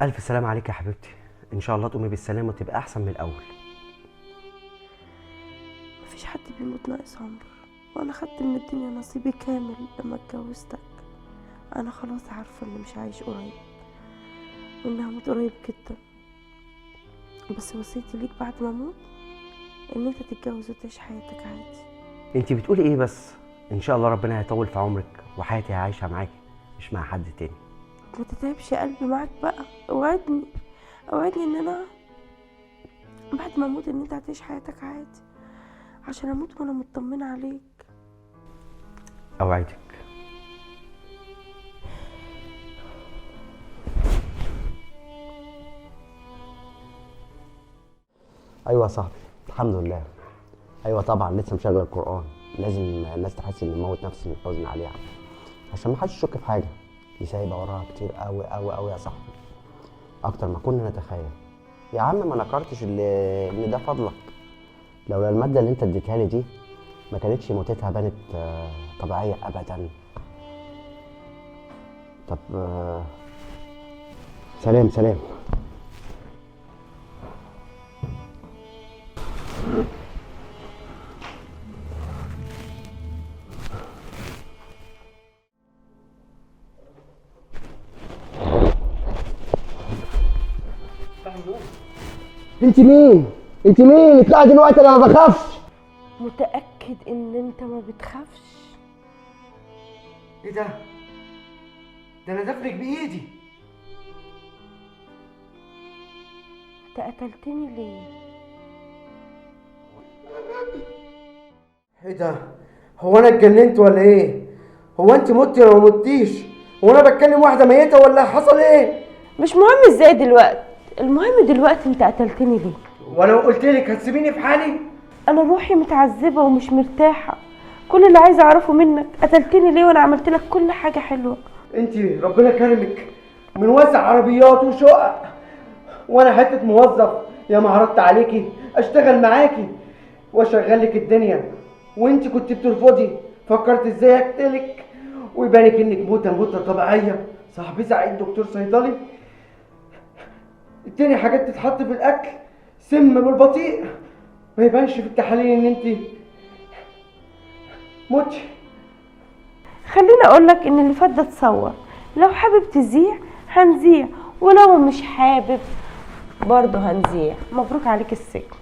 الف سلام عليك يا حبيبتي. ان شاء الله تقومي بالسلامه وتبقى احسن من الاول. مفيش حد بيموت ناقص عمر، وانا خدت من الدنيا نصيبي كامل لما اتجوزتك. انا خلاص عارفه اني مش عايش قريب واني هموت قريب جدا، بس وصيتي ليك بعد ما اموت ان انت تتجوز وتعيش حياتك عادي. انت بتقولي ايه بس؟ ان شاء الله ربنا هيطول في عمرك وحياتي هعيشها معاكي مش مع حد تاني. ما تتعبش قلبي معاك بقى، اوعدني ان انا بعد ما اموت ان انت هتعيش حياتك عادي، عشان اموت وانا مطمنه عليك. اوعدك. ايوه يا صاحبي، الحمد لله. ايوه طبعا لسه مشغل القران. لازم الناس تحس ان موت نفس الحزن عليها عشان ما حدش يشك في حاجه. دي سايبه وراها كتير قوي قوي قوي يا صاحبي، اكتر ما كنا نتخيل. يا عم ما نكرتش ان ده فضلك. لولا الماده اللي انت اديتها لي دي ما كانتش موتتها بانت طبيعيه ابدا. طب سلام سلام. انت مين؟ اطلعي دلوقتي، انا ما بخافش. متاكد ان انت ما بتخافش؟ ايه ده؟ ده انا دفنك بايدي. انت قتلتني ليه؟ ايه ده؟ هو انا اتجننت ولا ايه؟ هو انت متي ولا ما متيش؟ هو انا بتكلم واحده ميته ولا حصل ايه؟ مش مهم ازاي دلوقتي، المهم دلوقتي انت قتلتني ليه؟ ولو قلت لك هتسيبيني في حالي؟ انا روحي متعذبه ومش مرتاحه. كل اللي عايزه اعرفه منك قتلتني ليه وانا عملت لك كل حاجه حلوه. انت ربنا كرمك بنوزع عربيات وشقق، وانا حته موظف يا ما عرضت عليكي اشتغل معاكي واشغل لك الدنيا، وانت كنت بترفضي. فكرت ازاي اقتلك ويبانك انك موته طبيعيه. صاحبي سعيد دكتور صيدلي اداني حاجات تتحط في الاكل سم بالبطيء ما يبانش في التحاليل ان انت متي. خليني اقولك ان اللي فات ده اتصور، لو حابب تذيع هنذيع، ولو مش حابب برضه هنذيع. مبروك عليك السجن.